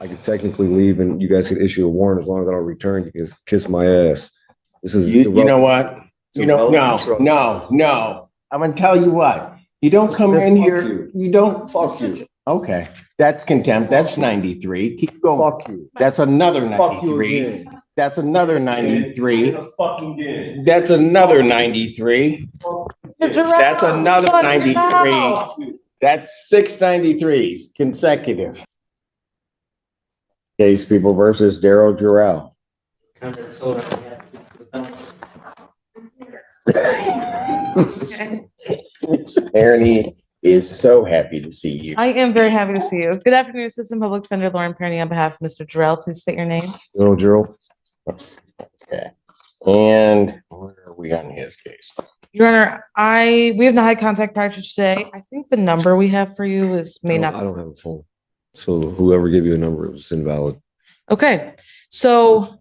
I could technically leave and you guys could issue a warrant as long as I don't return. You can kiss my ass. This is you know what? No. I'm gonna tell you what. You don't come in here. You don't. Fuck you. Okay, that's contempt. That's 93. Keep going. Fuck you. That's another Fuck you 93. again. That's another 93. Fucking again. That's another 93. That's another 93. That's 6 93s consecutive. Case People versus Daryl Jerel. Miss Ernie is so happy to see you. I am very happy to see you. Good afternoon, Assistant Public Defender Lauren Perny on behalf of Mr. Jerel. Please state your name. Daryl Jerel. Okay. And where are we on his case? Your Honor, we have not had contact prior to today. I think the number we have for you I don't have a phone. So whoever gave you a number, it was invalid. Okay, so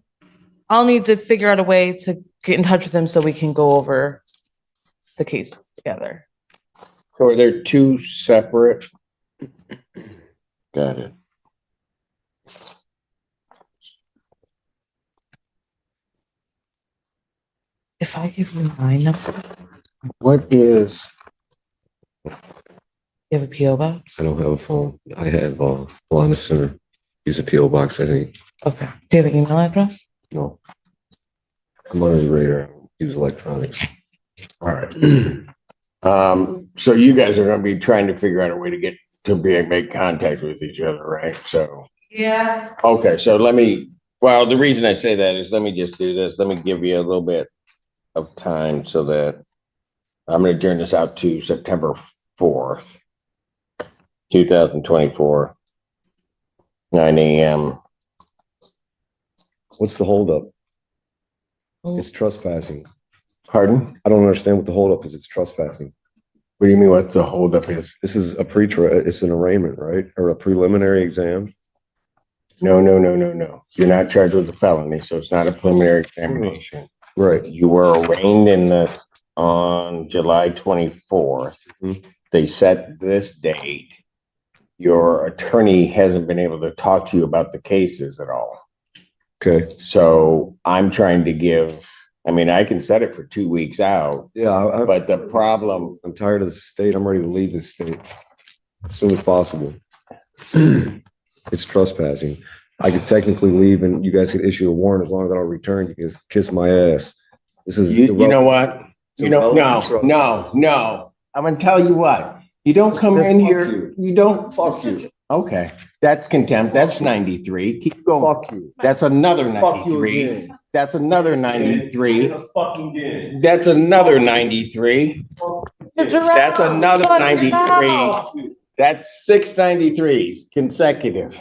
I'll need to figure out a way to get in touch with him so we can go over the case together. So are there two separate? Got it. If I give you my number, What is? you have a PO box? I don't have a phone. I have line of center. Use a PO box, I think. Okay. Do you have an email address? No. I'm under the radar. Use electronics. All right. So you guys are going to be trying to figure out a way to get to make contact with each other, right? So, Yeah. okay. So the reason I say that is let me just do this. Let me give you a little bit of time so that I'm going to turn this out to September 4th, 2024, 9 a.m. What's the holdup? Oh. It's trespassing. Pardon? I don't understand what the holdup is. It's trespassing. What do you mean what the holdup is? This is it's an arraignment, right? Or a preliminary exam. No. You're not charged with a felony, so it's not a preliminary examination. Right. You were arraigned in this on July 24th. Mhm. They set this date. Your attorney hasn't been able to talk to you about the cases at all. Okay. So I'm trying to I can set it for 2 weeks out, Yeah. but the problem, I'm tired of the state. I'm ready to leave this state as soon as possible. It's trespassing. I could technically leave and you guys could issue a warrant as long as I don't return. You can kiss my ass. This is you know what? No. I'm going to tell you what. You don't come in here. You don't. Fuck you. Okay. That's contempt. That's 93. Keep going. Fuck you. That's another Fuck you 93. again. That's another 93. Fucking again. That's another 93. That's another 93. That's 6 93s consecutive.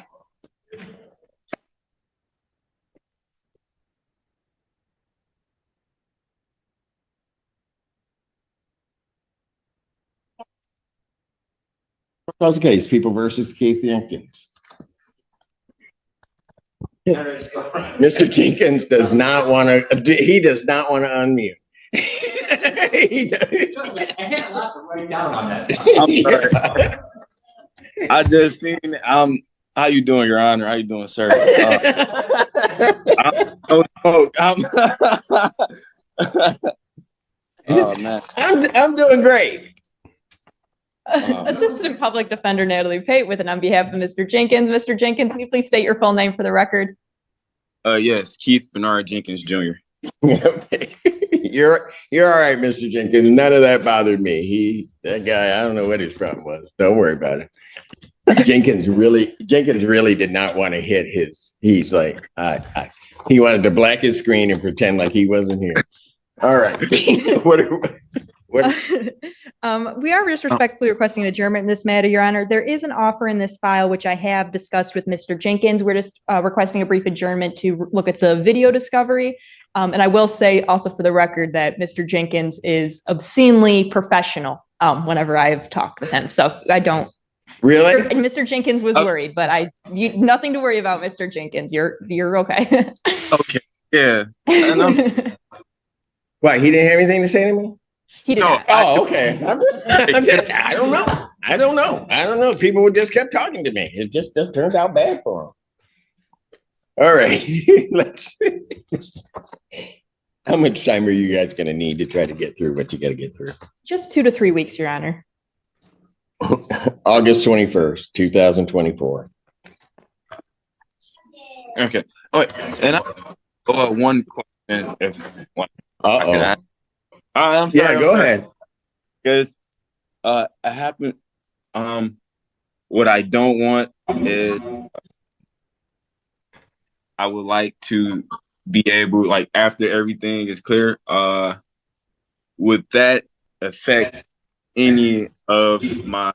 Okay, it's People versus Keith Jenkins. Mr. Jenkins does not want to unmute. I had a lot to write down on that. I just seen how you doing, Your Honor? How you doing, sir? Oh man. I'm doing great. Assistant Public Defender Natalie Pate with and on behalf of Mr. Jenkins. Mr. Jenkins, can you please state your full name for the record? Yes, Keith Bernard Jenkins Jr. You're all right, Mr. Jenkins. None of that bothered me. That guy, I don't know what his problem was. Don't worry about it. Jenkins really did not want to hit he's like, he wanted to black his screen and pretend like he wasn't here. All right. We are just respectfully requesting an adjournment in this matter, Your Honor. There is an offer in this file, which I have discussed with Mr. Jenkins. We're just requesting a brief adjournment to look at the video discovery. And I will say also for the record that Mr. Jenkins is obscenely professional whenever I've talked with him. So I don't. Really? And Mr. Jenkins was worried, but nothing to worry about, Mr. Jenkins. You're okay. Okay. Yeah. Why, he didn't have anything to say to me? He did No, not. Oh, okay. I don't know. People just kept talking to me. It just turns out bad for All right, let's. How much time are you guys gonna need to try to get through what you gotta get through? Just 2 to 3 weeks, Your Honor. August 21st, 2024. Okay. Oh, wait. And one question, if one, I can Uh-oh. ask. I'm sorry. Yeah, go ahead. Because I happen, what I don't want is I would like to be able, like, after everything is clear, would that affect any of my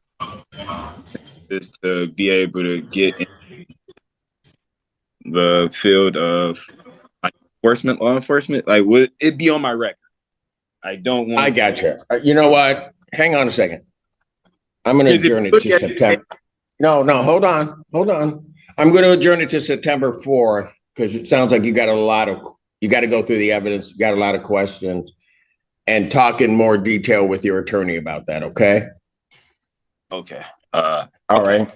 just to be able to get in the field of like enforcement, law enforcement? Like, would it be on my record? I don't want. I got you. You know what? Hang on a second. I'm going to adjourn it to September. No, hold on. I'm going to adjourn it to September 4th because it sounds like you got to go through the evidence, you got a lot of questions, and talk in more detail with your attorney about that, okay? Okay. All right.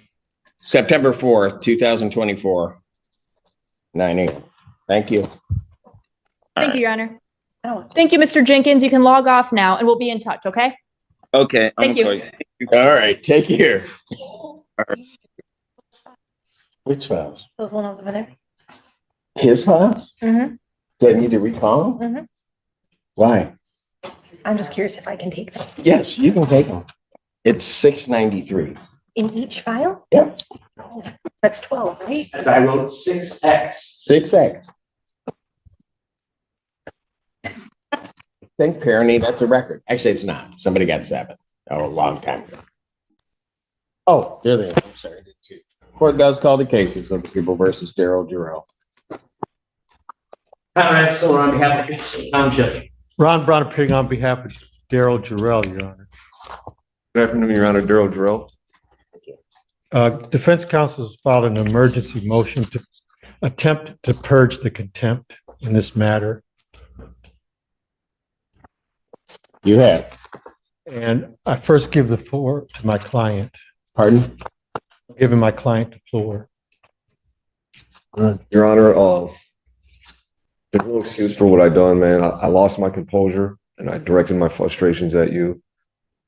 September 4th, 2024, 9 a.m. Thank you. Thank you, Your Honor. Thank you, Mr. Jenkins. You can log off now and we'll be in touch, okay? Okay. Thank you. All right. Take care. Which files? Those one over there. His files? Mm-hmm. Do I need to recall them? Mm-hmm. Why? I'm just curious if I can take them. Yes, you can take them. It's 693. In each file? Yep. That's 12, right? As I wrote 6X. 6X. Think Perony, that's a record. Actually, it's not. Somebody got 7. Oh, a long time ago. Oh, there they are. I'm sorry. Court does call the cases of the people versus Daryl Jerel. Conrad Stiller on behalf of Kingston Township. Ron Brown appearing on behalf of Daryl Jerel, Your Honor. Good afternoon, Your Honor. Daryl Jerel. Defense counsel has filed an emergency motion to attempt to purge the contempt in this matter. You have. And I first give the floor to my client. Pardon? Giving my client the floor. Your Honor, there's no excuse for what I done, man. I lost my composure and I directed my frustrations at you.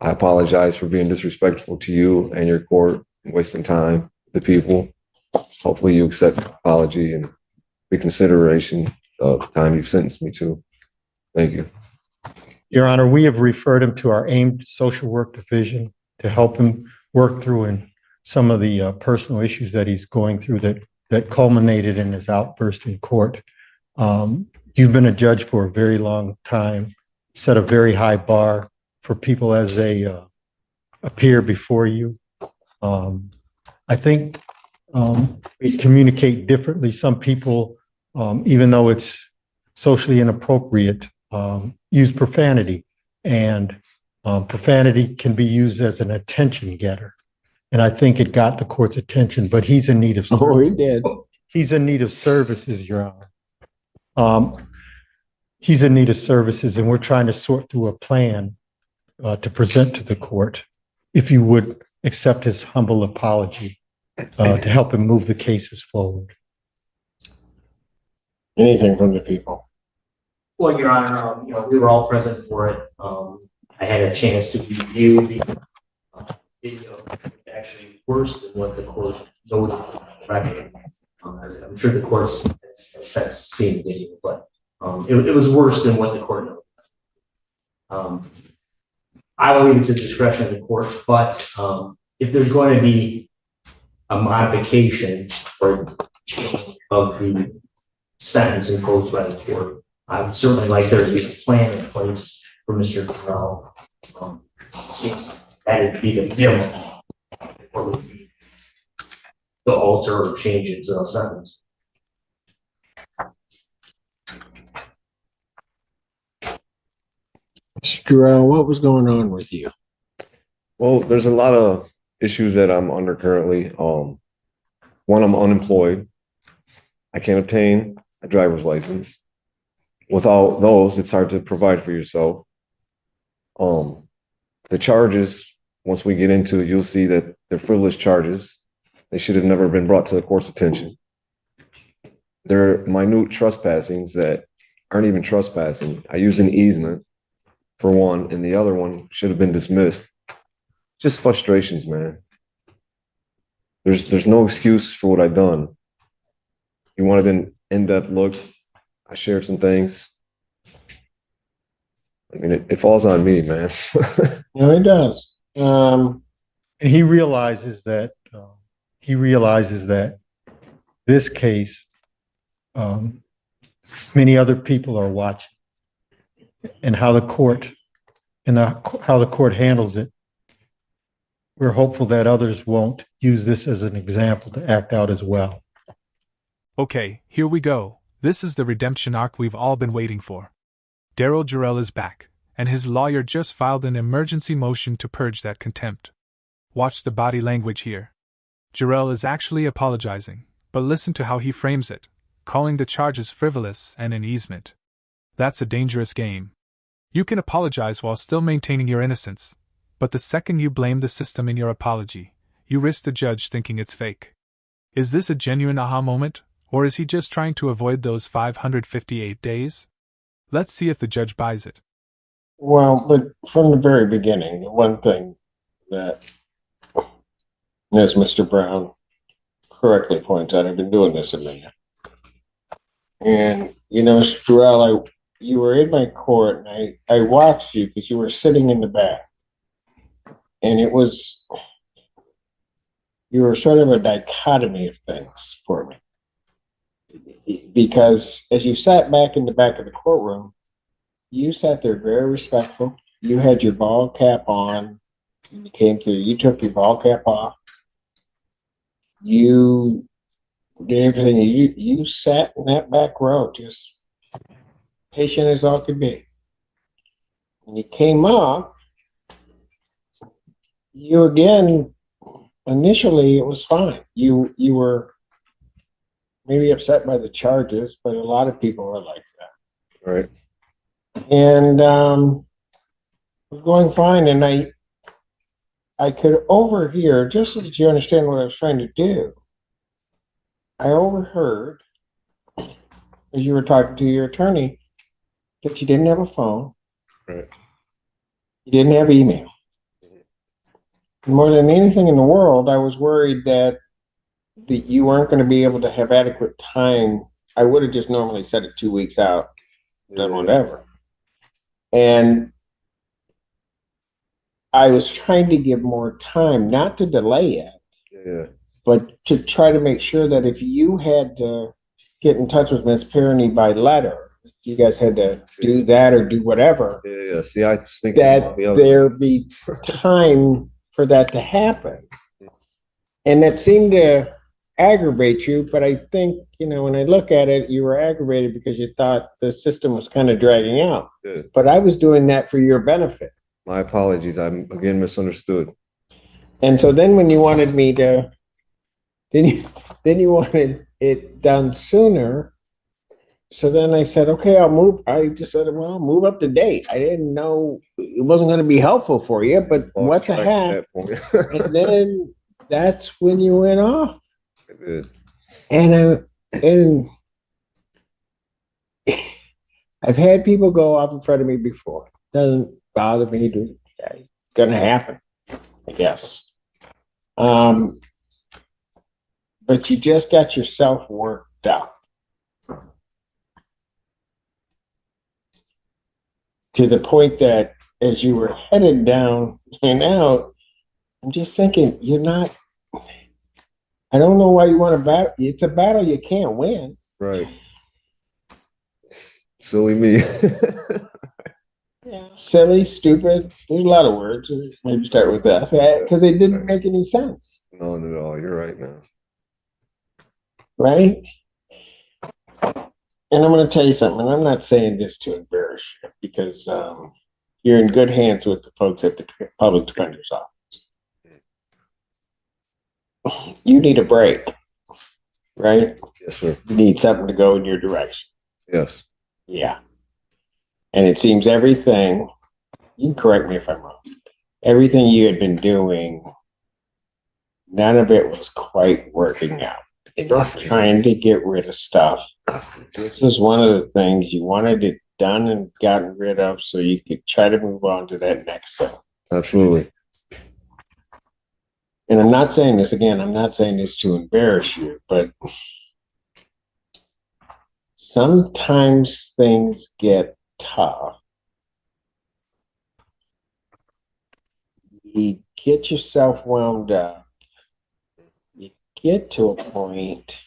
I apologize for being disrespectful to you and your court, wasting time, the people. Hopefully you accept my apology and reconsideration of the time you've sentenced me to. Thank you. Your Honor, we have referred him to our aimed social work division to help him work through in some of the personal issues that he's going through that culminated in his outburst in court. You've been a judge for a very long time, set a very high bar for people as they appear before you. I think we communicate differently. Some people, even though it's socially inappropriate, use profanity, and profanity can be used as an attention getter. And I think it got the court's attention, but he's in need of service. Oh, he did. He's in need of services, Your Honor. He's in need of services, and we're trying to sort through a plan to present to the court, if you would accept his humble apology to help him move the cases forward. Anything from the people? Well, Your Honor, we were all present for it. I had a chance to review the video. It's actually worse than what the court noted on the record. I'm sure the court has seen the video, but it was worse than what the court noted. I will leave it to the discretion of the court, but if there's going to be a modification or change of the sentence imposed by the court, I would certainly like there to be a plan in place for Mr. Jerel. That would be the minimum for the alter or change its sentence. Mr. Jerel, what was going on with you? Well, there's a lot of issues that I'm under currently. One, I'm unemployed. I can't obtain a driver's license. Without those, it's hard to provide for yourself. The charges, once we get into it, you'll see that they're frivolous charges. They should have never been brought to the court's attention. There are minute trespassings that aren't even trespassing. I used an easement for one, and the other one should have been dismissed. Just frustrations, man. There's no excuse for what I've done. You wanted an in-depth look. I shared some things. I mean, it falls on me, man. No, it does. And he realizes that this case, many other people are watching, and how the court handles it. We're hopeful that others won't use this as an example to act out as well. Okay, here we go. This is the redemption arc we've all been waiting for. Daryl Jerel is back, and his lawyer just filed an emergency motion to purge that contempt. Watch the body language here. Jerel is actually apologizing, but listen to how he frames it, calling the charges frivolous and an easement. That's a dangerous game. You can apologize while still maintaining your innocence, but the second you blame the system in your apology, you risk the judge thinking it's fake. Is this a genuine aha moment, or is he just trying to avoid those 558 days? Let's see if the judge buys it. Well, but from the very beginning, the one thing that, as Mr. Brown correctly points out, I've been doing this a minute. And, Mr. Jerel, you were in my court, and I watched you because you were sitting in the back. And you were sort of a dichotomy of things for me. Because as you sat back in the back of the courtroom, you sat there very respectful. You had your ball cap on. When you came through, you took your ball cap off. You did everything. You sat in that back row, just patient as all could be. When you came up, you again, initially it was fine. You were maybe upset by the charges, but a lot of people were like that. Right. And it was going fine. And I could overhear, just so that you understand what I was trying to do, I overheard, as you were talking to your attorney, that you didn't have a phone. Right. You didn't have email. More than anything in the world, I was worried that you weren't going to be able to have adequate time. I would have just normally set it 2 weeks out, done whatever. And I was trying to give more time, not to delay it, but to try to make sure that if you had to get in touch with Ms. Perroni by letter, you guys had to do that or do whatever. Yeah. See, I was thinking that there be time for that to happen. And that seemed to aggravate you, but I think, when I look at it, you were aggravated because you thought the system was kind of dragging out. Good. But I was doing that for your benefit. My apologies. I'm again misunderstood. And so then when you wanted me to, then you wanted it done sooner. So then I said, okay, I'll move. I just said, well, move up the date. I didn't know it wasn't going to be helpful for you, but what the heck? And then that's when you went off. I did. And I've had people go off in front of me before. Doesn't bother me. It's going to happen, I guess. But you just got yourself worked up to the point that as you were headed down and out, I'm just thinking, I don't know why you want to battle. It's a battle you can't win. Right. Silly me. Yeah. Silly, stupid. There's a lot of words. Maybe start with that because it didn't make any sense. No, not at all. You're right, man. Right? And I'm going to tell you something. And I'm not saying this to embarrass you because you're in good hands with the folks at the public defender's office. You need a break, right? Yes, sir. You need something to go in your direction. Yes. Yeah. And it seems everything, you can correct me if I'm wrong, everything you had been doing, none of it was quite working out. trying to get rid of stuff. This was one of the things you wanted it done and gotten rid of so you could try to move on to that next thing. Absolutely. And I'm not saying this again, I'm not saying this to embarrass you, but sometimes things get tough. You get yourself wound up. You get to a point,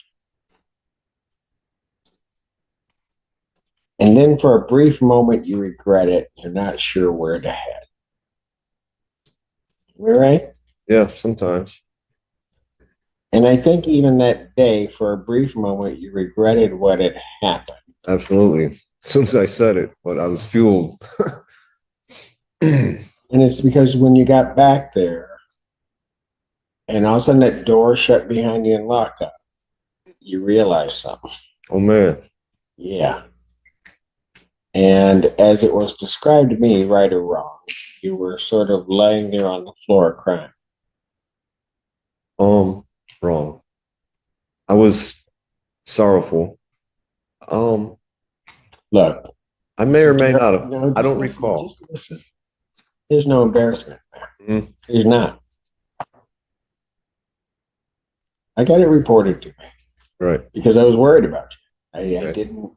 and then for a brief moment you regret it. You're not sure where to head. Am I right? Yeah, sometimes. And I think even that day, for a brief moment, you regretted what had happened. Absolutely. As soon as I said it, but I was fueled. And it's because when you got back there, and all of a sudden that door shut behind you and locked up, you realized something. Oh man. Yeah. And as it was described to me, right or wrong, you were sort of laying there on the floor crying. Wrong. I was sorrowful. Look, I may or may not have. No, I don't just listen, recall. just listen. There's no embarrassment there. Mhm. There's not. I got it reported to me Right. because I was worried about you. I Right. didn't.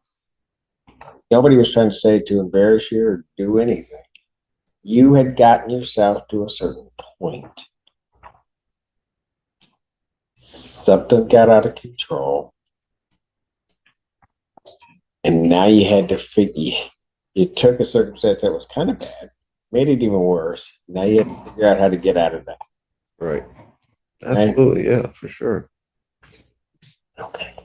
Nobody was trying to say to embarrass you or do anything. You had gotten yourself to a certain point. Something got out of control. And now you had to figure, you took a circumstance that was kind of bad, made it even worse. Now you have to figure out how to get out of that. Right. Right. Absolutely. Yeah, for sure. Okay.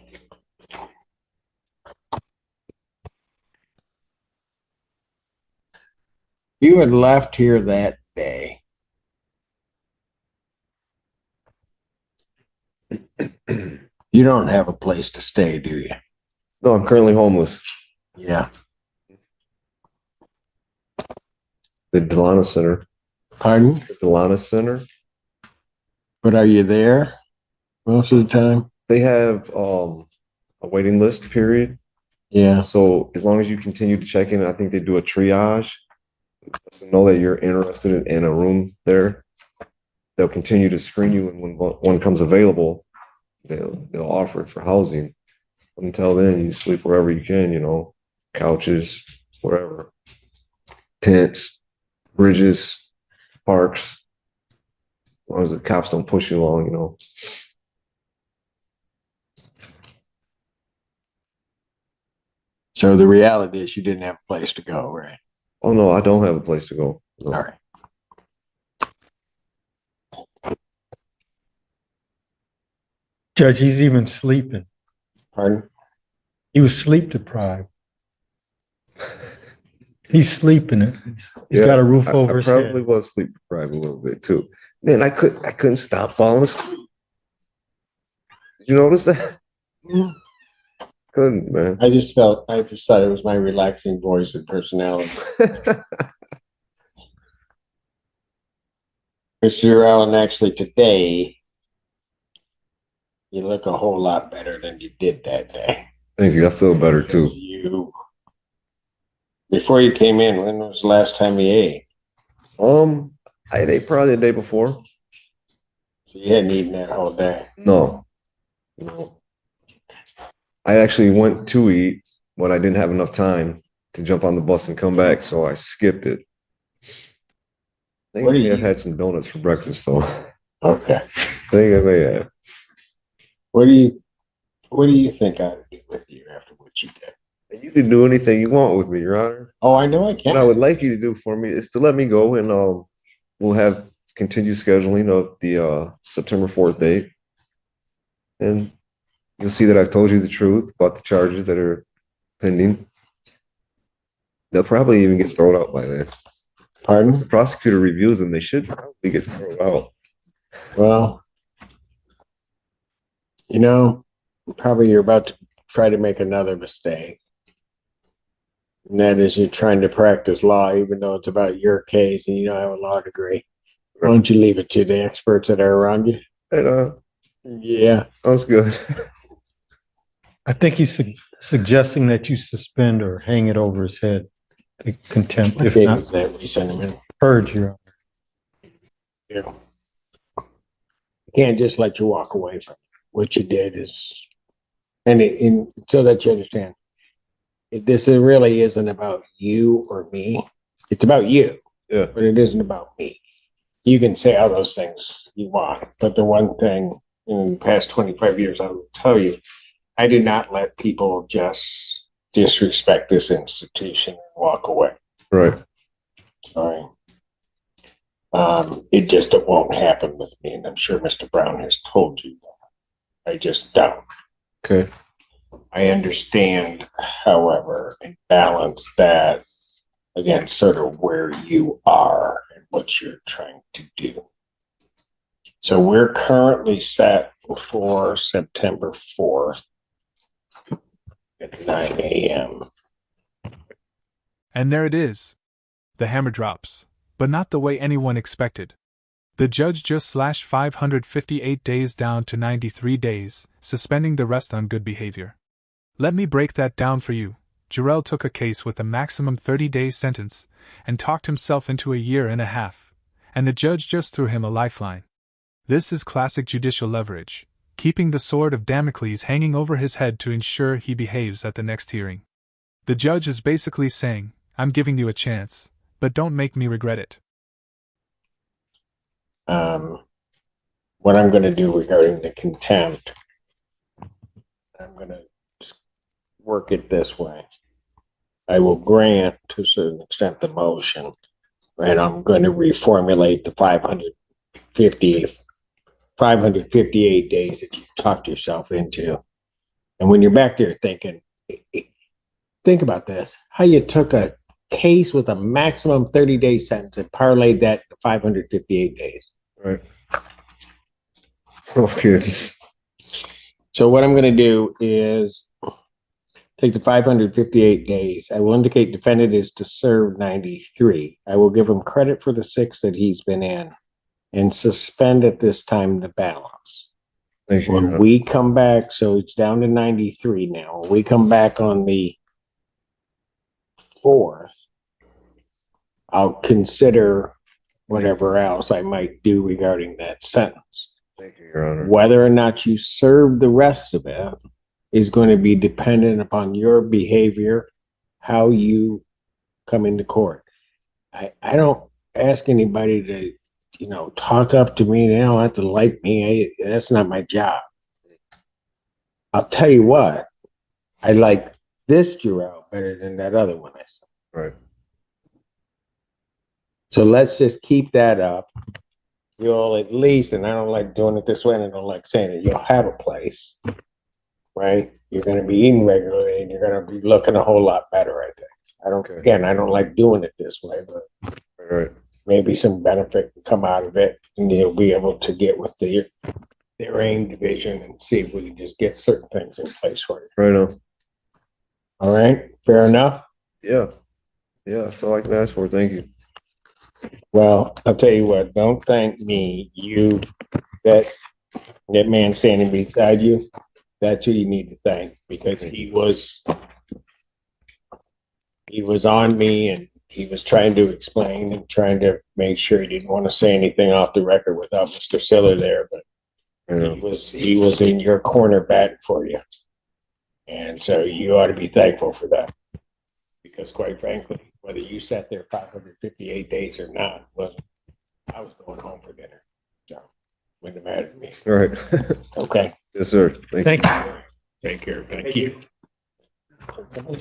You had left here that day. You don't have a place to stay, do you? No, I'm currently homeless. Yeah. The Delana Center. Pardon? The Delana Center. But are you there most of the time? They have a waiting list period. Yeah. So as long as you continue to check in, I think they do a triage. To know that you're interested in a room there. They'll continue to screen you, and when one comes available, they'll offer it for housing. Until then, you sleep wherever you can, couches, wherever, tents, bridges, parks, as long as the cops don't push you along, So the reality is you didn't have a place to go, right? Oh no, I don't have a place to go. No. All right. Judge, he's even sleeping. Pardon? He was sleep deprived. He's sleeping. He's Yeah, got a roof I over his probably head. was sleep deprived a little bit too. Man, I couldn't stop falling asleep. Did you notice that? Couldn't, man. I just thought it was my relaxing voice and personality. Mr. Allen, actually today, you look a whole lot better than you did that day. Thank you. I feel better too. Before you came in, when was the last time you ate? I ate probably the day before. So you hadn't eaten that whole day. No. I actually went to eat, but I didn't have enough time to jump on the bus and come back, so I skipped it. I think What I do may have you- had some donuts for breakfast, though. Okay. I think I may have. What do you think I ought to do with you after what you did? You can do anything you want with me, Your Honor. Oh, I know I can. What I would like you to do for me is to let me go, and we'll have continued scheduling of the September 4th date. And you'll see that I've told you the truth about the charges that are pending. They'll probably even get thrown out by then. Pardon? Once the prosecutor reviews them, they should probably get thrown out. Well, probably you're about to try to make another mistake. And that is you're trying to practice law, even though it's about your case and you don't have a law degree. Why don't you leave it to the experts that are around you? And Yeah. Sounds good. I think he's suggesting that you suspend or hang it over his head, the contempt, if Okay, not was that resentment? purge, Your Honor. Yeah. Can't just let you walk away from it. What you did is, so that you understand, this really isn't about you or me. It's about you, Yeah. but it isn't about me. You can say all those things you want, but the one thing in the past 25 years, I will tell you, I do not let people just disrespect this institution and walk away. Right. Sorry. It won't happen with me, and I'm sure Mr. Brown has told you that. I just don't. Okay. I understand, however, and balance that against sort of where you are and what you're trying to do. So we're currently set for September 4th at 9 a.m. And there it is. The hammer drops, but not the way anyone expected. The judge just slashed 558 days down to 93 days, suspending the rest on good behavior. Let me break that down for you. Jerel took a case with a maximum 30-day sentence and talked himself into a year and a half, and the judge just threw him a lifeline. This is classic judicial leverage, keeping the sword of Damocles hanging over his head to ensure he behaves at the next hearing. The judge is basically saying, I'm giving you a chance, but don't make me regret it. What I'm going to do regarding the contempt, I'm going to work it this way. I will grant to a certain extent the motion, and I'm going to reformulate the 558 days that you talked yourself into. And when you're back there thinking, think about this, how you took a case with a maximum 30-day sentence and parlayed that to 558 days. Right. Oh, goodness. So what I'm going to do is take the 558 days. I will indicate defendant is to serve 93. I will give him credit for the 6 that he's been in and suspend at this time the balance. Thank you. When we come back, so it's down to 93 now. When we come back on the 4th, I'll consider whatever else I might do regarding that sentence. Thank you, Your Honor. Whether or not you serve the rest of it is going to be dependent upon your behavior, how you come into court. I don't ask anybody to, talk up to me. They don't have to like me. That's not my job. I'll tell you what, I like this Jerel better than that other one I saw. Right. So let's just keep that up. You'll at least, and I don't like doing it this way, and I don't like saying it, you'll have a place, right? You're going to be eating regularly, and you're going to be looking a whole lot better, I think. I don't like doing it this way, but Right. maybe some benefit can come out of it, and you'll be able to get with their aim division and see if we can just get certain things in place for you. Right on. All right, fair enough? Yeah. Yeah, that's all I can ask for. Thank you. Well, I'll tell you what, don't thank me. That man standing beside you, that's who you need to thank, because he was on me, and he was trying to explain and trying to make sure he didn't want to say anything off the record without Mr. Siller there, but he was in your corner batting for you. And so you ought to be thankful for that, because quite frankly, whether you sat there 558 days or not, I was going home for dinner. So wouldn't have mattered to me. All right. Okay. Yes, sir. Thank you. Take care. Thank you.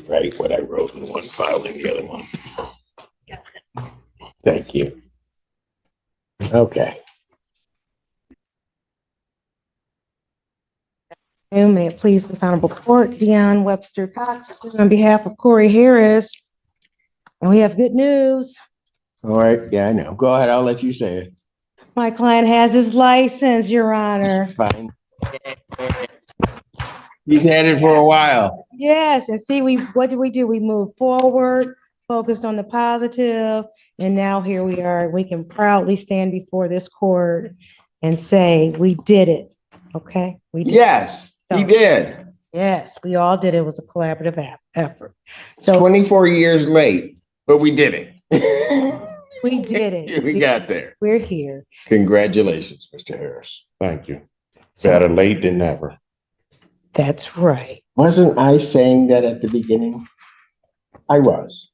Write what I wrote in one file in the other one. Thank you. Okay. And may it please this honorable court, Deion Webster Cox, on behalf of Corey Harris. And we have good news. All right. Yeah, I know. Go ahead. I'll let you say it. My client has his license, Your Honor. It's fine. He's had it for a while. Yes, and see, what did we do? We moved forward, focused on the positive, and now here we are. We can proudly stand before this court and say, we did it. Okay, we did. Yes, he did. Yes, we all did. It was a collaborative effort. So 24 years late, but we did it. we did it. We got there. We're here. Congratulations, Mr. Harris. Thank you. So Better late than never. that's right. Wasn't I saying that at the beginning? I was.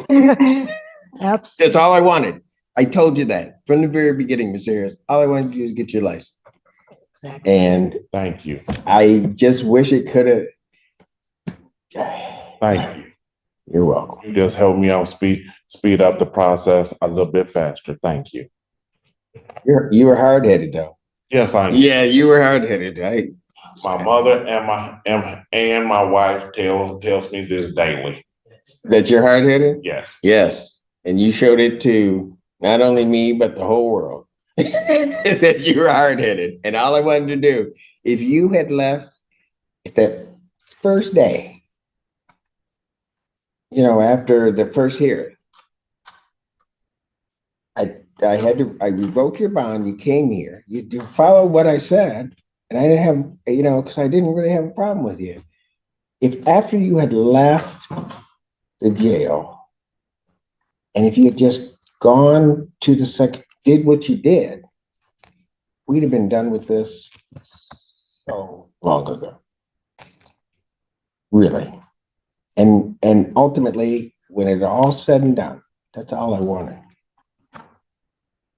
Absolutely. That's all I wanted. I told you that from the very beginning, Mr. Harris. All I wanted you to do is get your license. Exactly. And Thank you. I just wish it could have. Thank you. You're welcome. You just helped me out speed up the process a little bit faster. Thank you. You were hard headed though. Yes, I am. Yeah, you were hard headed. My mother and my wife tells me this daily. That you're hard headed? Yes. Yes. And you showed it to not only me, but the whole world. That you were hard headed. And all I wanted to do, if you had left that first day, after the first hearing, I revoked your bond. You came here, you followed what I said, and I didn't have, because I didn't really have a problem with you. If after you had left the jail, and if you had just gone to the did what you did, we'd have been done with this so long ago. Really. And ultimately, when it all said and done, that's all I wanted.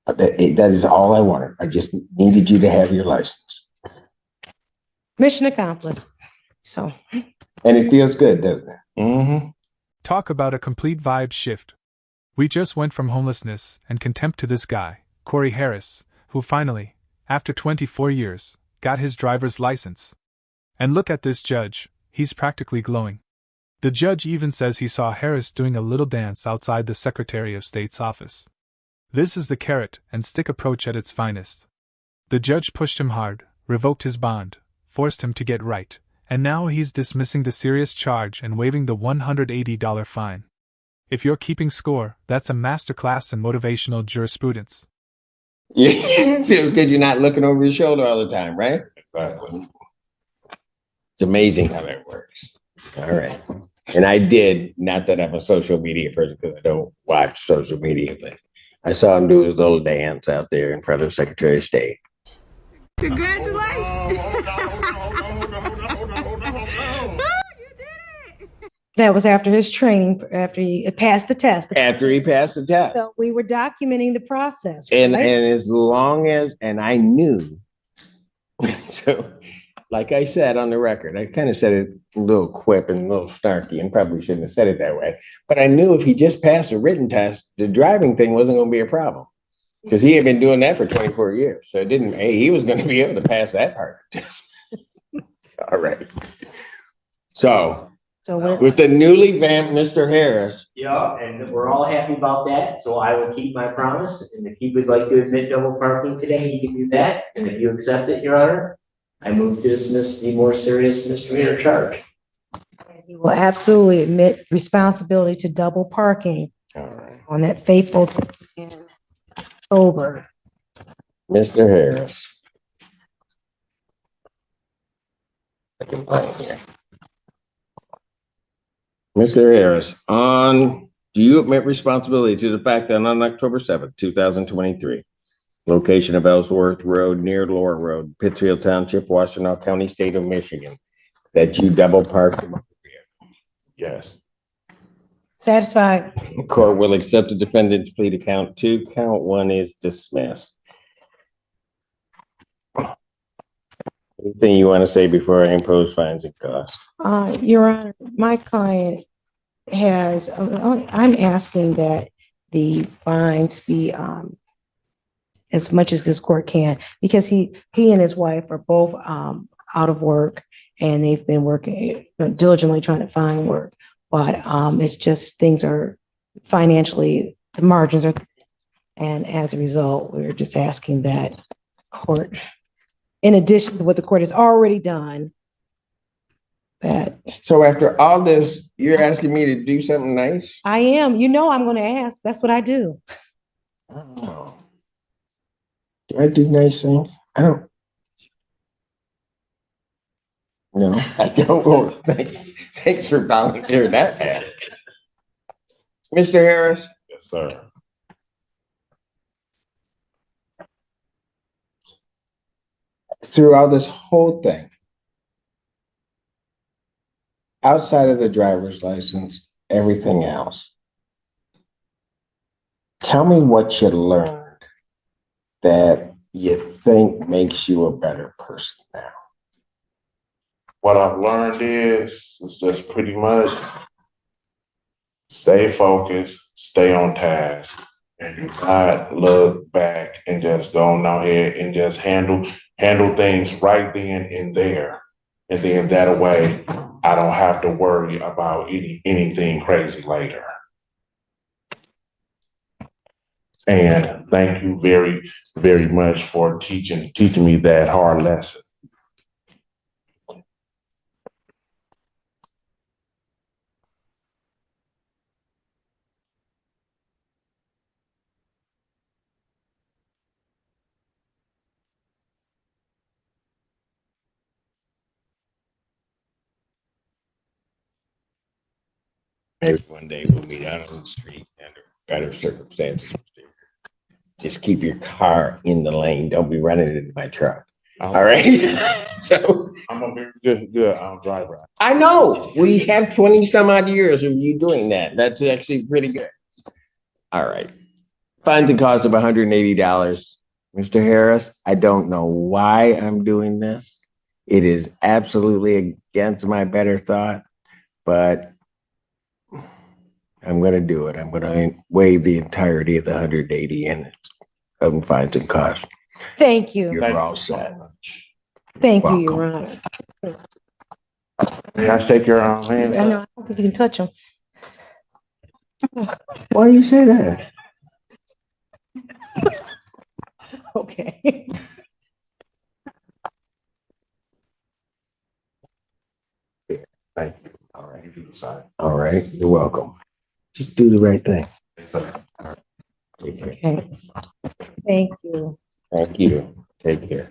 That is all I wanted. I just needed you to have your license. Mission accomplished. So. And it feels good, doesn't it? Mm-hmm. Talk about a complete vibe shift. We just went from homelessness and contempt to this guy, Corey Harris, who finally, after 24 years, got his driver's license. And look at this judge, he's practically glowing. The judge even says he saw Harris doing a little dance outside the Secretary of State's office. This is the carrot and stick approach at its finest. The judge pushed him hard, revoked his bond, forced him to get right, and now he's dismissing the serious charge and waiving the $180 fine. If you're keeping score, that's a masterclass in motivational jurisprudence. Yeah, it feels good you're not looking over your shoulder all the time, right? Exactly. It's amazing how that works. All right. And I did, not that I'm a social media person because I don't watch social media, but I saw him do his little dance out there in front of the Secretary of State. That was after his training, after he passed the test. After he passed the test. So we were documenting the process. And right? as long as, and I knew, so like I said on the record, I kind of said it a little quip and a little snarky and probably shouldn't have said it that way. But I knew if he just passed a written test, the driving thing wasn't going to be a problem because he had been doing that for 24 years. So he was going to be able to pass that part. All right. So with the newly vamped Mr. Harris. Yeah, and we're all happy about that. So I will keep my promise. And if he would like to admit double parking today, he can do that. And if you accept it, Your Honor, I move to dismiss the more serious misdemeanor charge. He will absolutely admit responsibility to double parking on that faithful and sober. Mr. Harris. I can find it here. Mr. Harris, do you admit responsibility to the fact that on October 7th, 2023, location of Ellsworth Road near Laura Road, Pittsfield Township, Washtenaw County, State of Michigan, that you double parked? Yes. Satisfied. Court will accept the defendant's plea to count 2. Count 1 is dismissed. Anything you want to say before I impose fines and costs? Your Honor, my client I'm asking that the fines be as much as this court can, because he and his wife are both out of work and they've been working diligently trying to find work. But it's just things are financially, the margins are, and as a result, we're just asking that court, in addition to what the court has already done, that. So after all this, you're asking me to do something nice? I am. I'm going to ask. That's what I do. Oh. Do I do nice things? I don't. No, I don't. Oh, thanks for volunteering that, man. Mr. Harris? Yes, sir. Throughout this whole thing, outside of the driver's license, everything else, tell me what you learned that you think makes you a better person now. What I've learned is it's just pretty much stay focused, stay on task, and do not look back and just go on out here and just handle things right then and there. And then that way I don't have to worry about anything crazy later. And thank you very, very much for teaching me that hard lesson. Maybe one day we'll meet out on the street under better circumstances. Just keep your car in the lane. Don't be running into my truck. All right. So I'm a very good driver. I know we have 20 some odd years of you doing that. That's actually pretty good. All right. Fines and costs of $180. Mr. Harris, I don't know why I'm doing this. It is absolutely against my better thought, but I'm going to do it. I'm going to waive the entirety of the 180 and fines and costs. Thank you. You're all set. Thank you, Your Honor. May I shake your hand? I know, I don't think you can touch them. Why do you say that? Okay. Thank you. All right. All right. You're welcome. Just do the right thing. Take care. Okay. Thank you. Thank you. Take care.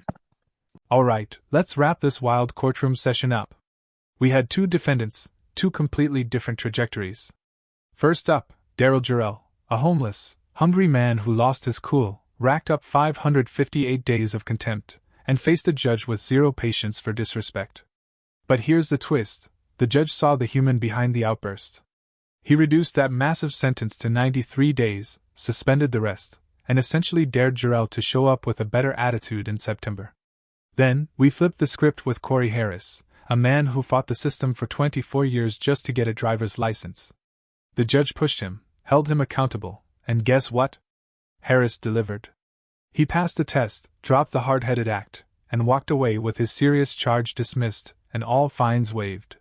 All right, let's wrap this wild courtroom session up. We had two defendants, two completely different trajectories. First up, Daryl Jerel, a homeless, hungry man who lost his cool, racked up 558 days of contempt, and faced a judge with zero patience for disrespect. But here's the twist: the judge saw the human behind the outburst. He reduced that massive sentence to 93 days, suspended the rest, and essentially dared Jerel to show up with a better attitude in September. Then, we flipped the script with Corey Harris, a man who fought the system for 24 years just to get a driver's license. The judge pushed him, held him accountable, and guess what? Harris delivered. He passed the test, dropped the hard-headed act, and walked away with his serious charge dismissed and all fines waived.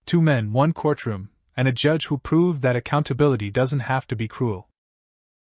2 men, 1 courtroom, and a judge who proved that accountability doesn't have to be cruel.